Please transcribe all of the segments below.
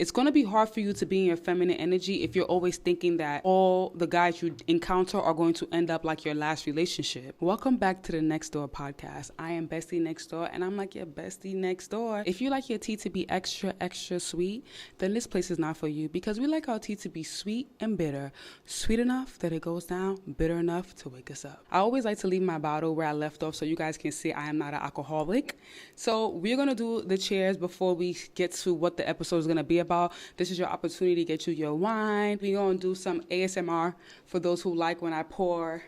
It's going to be hard for you to be in your feminine energy if you're always thinking that all the guys you encounter are going to end up like your last relationship. Welcome back to the Next Door podcast. I am Bestie Next Door, and I'm like your bestie next door. If you like your tea to be extra, extra sweet, then this place is not for you, because we like our tea to be sweet and bitter. Sweet enough that it goes down, bitter enough to wake us up. I always like to leave my bottle where I left off so you guys can see I am not an alcoholic. So we're going to do the cheers before we get to what the episode is going to be about. This is your opportunity to get you your wine. We're going to do some ASMR for those who like when I pour.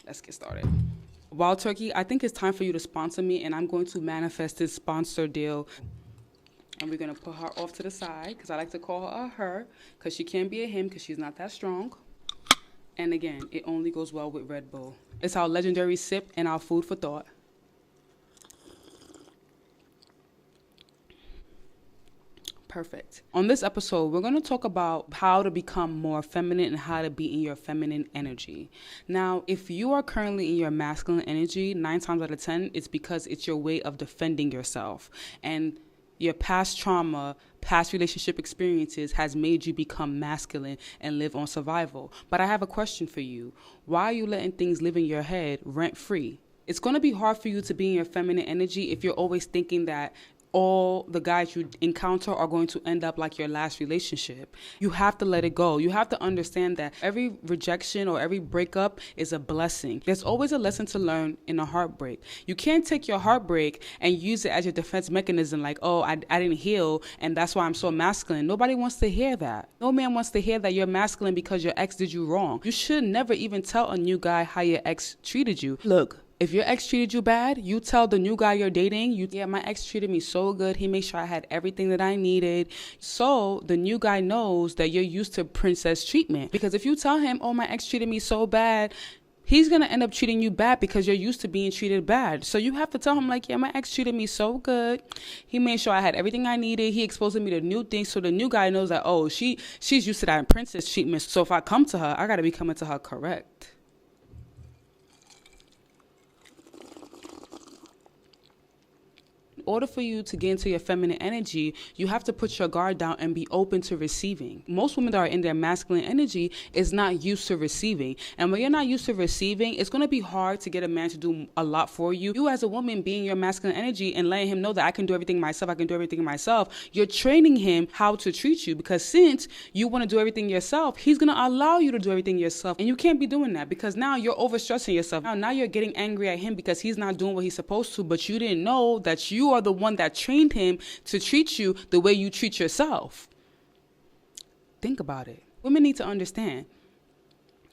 Let's get started. Wild Turkey, I think it's time for you to sponsor me, and I'm going to manifest this sponsor deal. And we're going to put her off to the side, because I like to call her a her, because she can't be a him, because she's not that strong. And again, it only goes well with Red Bull. It's our legendary sip and our food for thought. Perfect. On this episode, we're going to talk about how to become more feminine and how to be in your feminine energy. Now, if you are currently in your masculine energy, 9 times out of 10, it's because it's your way of defending yourself. And your past trauma, past relationship experiences has made you become masculine and live on survival. But I have a question for you. Why are you letting things live in your head rent free? It's going to be hard for you to be in your feminine energy if you're always thinking that all the guys you encounter are going to end up like your last relationship. You have to let it go. You have to understand that every rejection or every breakup is a blessing. There's always a lesson to learn in a heartbreak. You can't take your heartbreak and use it as your defense mechanism, like, oh, I didn't heal and that's why I'm so masculine. Nobody wants to hear that. No man wants to hear that you're masculine because your ex did you wrong. You should never even tell a new guy how your ex treated you. Look, if your ex treated you bad, you tell the new guy you're dating, yeah, my ex treated me so good. He made sure I had everything that I needed. So the new guy knows that you're used to princess treatment. Because if you tell him, oh, my ex treated me so bad, he's going to end up treating you bad because you're used to being treated bad. So you have to tell him, like, yeah, my ex treated me so good. He made sure I had everything I needed. He exposed me to new things. So the new guy knows that, oh, she's used to that princess treatment. So if I come to her, I got to be coming to her correct. In order for you to get into your feminine energy, you have to put your guard down and be open to receiving. Most women that are in their masculine energy is not used to receiving. And when you're not used to receiving, it's going to be hard to get a man to do a lot for you. You as a woman being your masculine energy and letting him know that I can do everything myself, you're training him how to treat you, because since you want to do everything yourself, he's going to allow you to do everything yourself. And you can't be doing that, because now you're overstressing yourself. Now you're getting angry at him because he's not doing what he's supposed to, but you didn't know that you are the one that trained him to treat you the way you treat yourself. Think about it. Women need to understand.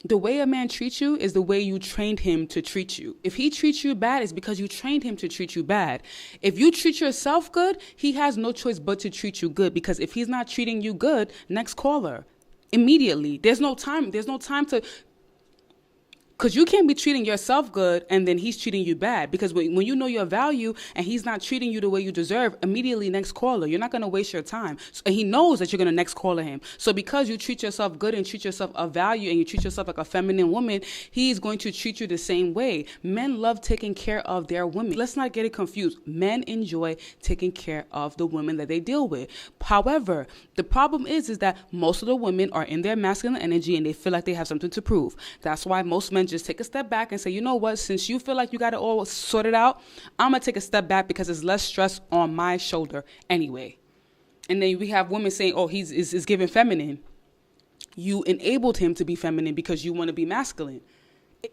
The way a man treats you is the way you trained him to treat you. If he treats you bad, it's because you trained him to treat you bad. If you treat yourself good, he has no choice but to treat you good, because if he's not treating you good, next caller. Immediately. There's no time to... Because you can't be treating yourself good and then he's treating you bad. Because when you know your value and he's not treating you the way you deserve, immediately next caller. You're not going to waste your time. And he knows that you're going to next caller him. So because you treat yourself good and treat yourself of value and you treat yourself like a feminine woman, he's going to treat you the same way. Men love taking care of their women. Let's not get it confused. Men enjoy taking care of the women that they deal with. However, the problem is that most of the women are in their masculine energy and they feel like they have something to prove. That's why most men just take a step back and say, you know what, since you feel like you got it all sorted out, I'm going to take a step back because it's less stress on my shoulder anyway. And then we have women saying, oh, he's giving feminine. You enabled him to be feminine because you want to be masculine.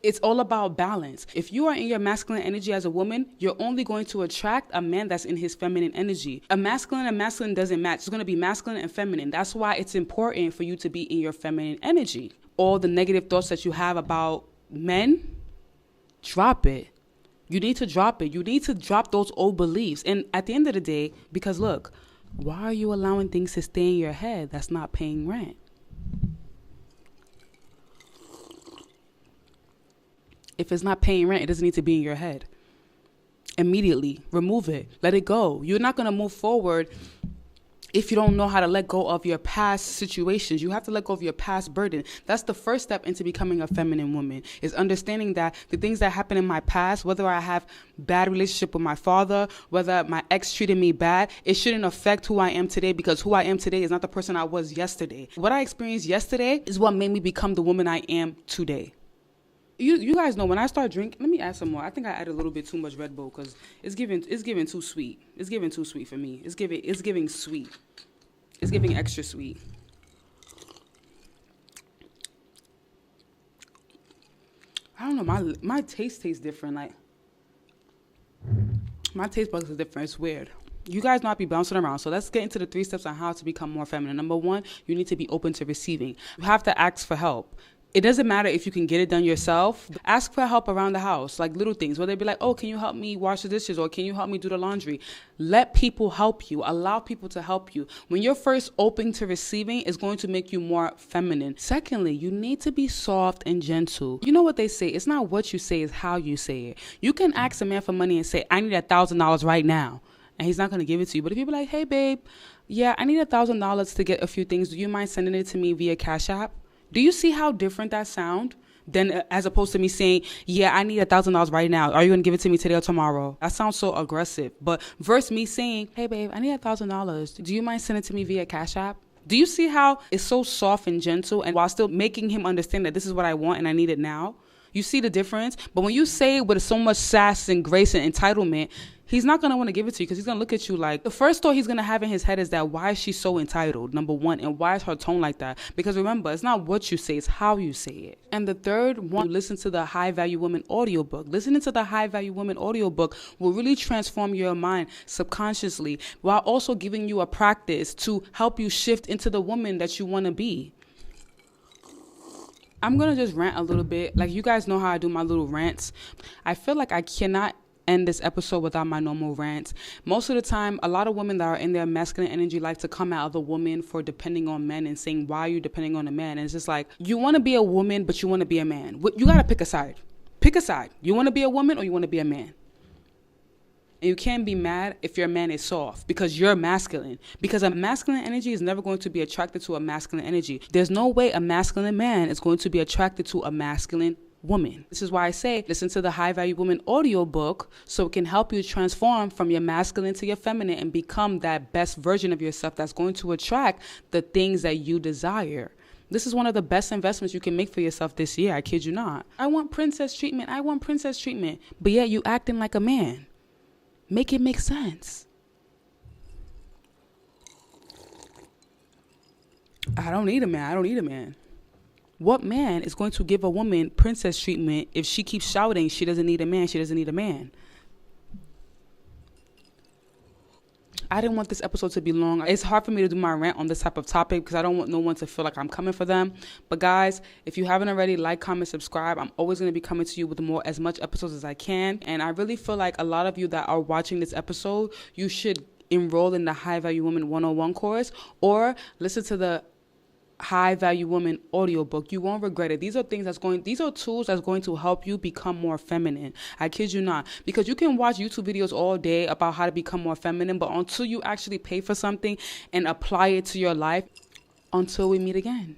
It's all about balance. If you are in your masculine energy as a woman, you're only going to attract a man that's in his feminine energy. A masculine and masculine doesn't match. It's going to be masculine and feminine. That's why it's important for you to be in your feminine energy. All the negative thoughts that you have about men, drop it. You need to drop it. You need to drop those old beliefs. And at the end of the day, because look, why are you allowing things to stay in your head that's not paying rent? If it's not paying rent, it doesn't need to be in your head. Immediately remove it. Let it go. You're not going to move forward if you don't know how to let go of your past situations. You have to let go of your past burden. That's the first step into becoming a feminine woman, is understanding that the things that happened in my past, whether I have bad relationship with my father, whether my ex treated me bad, it shouldn't affect who I am today, because who I am today is not the person I was yesterday. What I experienced yesterday is what made me become the woman I am today. You guys know when I start drinking, let me add some more. I think I added a little bit too much Red Bull because it's giving too sweet. It's giving too sweet for me. It's giving sweet. It's giving extra sweet. I don't know, my taste tastes different. Like, my taste buds is different. It's weird. You guys know I be bouncing around. So let's get into the 3 steps on how to become more feminine. Number 1, you need to be open to receiving. You have to ask for help. It doesn't matter if you can get it done yourself. Ask for help around the house, like little things, where they'd be like, oh, can you help me wash the dishes? Or can you help me do the laundry? Let people help you. Allow people to help you. When you're first open to receiving, it's going to make you more feminine. Secondly, you need to be soft and gentle. You know what they say? It's not what you say, it's how you say it. You can ask a man for money and say, I need $1,000 right now. And he's not going to give it to you. But if you be like, hey, babe, yeah, I need $1,000 to get a few things. Do you mind sending it to me via Cash App? Do you see how different that sound than as opposed to me saying, yeah, I need $1,000 right now. Are you going to give it to me today or tomorrow? That sounds so aggressive. But versus me saying, hey, babe, I need $1,000. Do you mind sending it to me via Cash App? Do you see how it's so soft and gentle, and while still making him understand that this is what I want and I need it now? You see the difference? But when you say it with so much sass and grace and entitlement, he's not going to want to give it to you, because he's going to look at you like, the first thought he's going to have in his head is that, why is she so entitled, number 1, and why is her tone like that? Because remember, it's not what you say, it's how you say it. And the third one, listen to the High Value Woman audiobook. Listening to the High Value Woman audiobook will really transform your mind subconsciously, while also giving you a practice to help you shift into the woman that you want to be. I'm going to just rant a little bit. Like, you guys know how I do my little rants. I feel like I cannot end this episode without my normal rants. Most of the time, a lot of women that are in their masculine energy like to come at other women for depending on men and saying, why are you depending on a man? And it's just like, you want to be a woman, but you want to be a man. You got to pick a side. Pick a side. You want to be a woman or you want to be a man? And you can't be mad if your man is soft, because you're masculine. Because a masculine energy is never going to be attracted to a masculine energy. There's no way a masculine man is going to be attracted to a masculine woman. This is why I say listen to the High Value Woman audiobook, so it can help you transform from your masculine to your feminine and become that best version of yourself that's going to attract the things that you desire. This is one of the best investments you can make for yourself this year. I kid you not. I want princess treatment. I want princess treatment. But yet you acting like a man. Make it make sense. I don't need a man. I don't need a man. What man is going to give a woman princess treatment if she keeps shouting she doesn't need a man, she doesn't need a man? I didn't want this episode to be long. It's hard for me to do my rant on this type of topic because I don't want no one to feel like I'm coming for them. But guys, if you haven't already, like, comment, subscribe. I'm always going to be coming to you with as much episodes as I can. And I really feel like a lot of you that are watching this episode, you should enroll in the High Value Woman 101 course or listen to the High Value Woman audiobook. You won't regret it. These are tools that's going to help you become more feminine. I kid you not. Because you can watch YouTube videos all day about how to become more feminine, but until you actually pay for something and apply it to your life, until we meet again.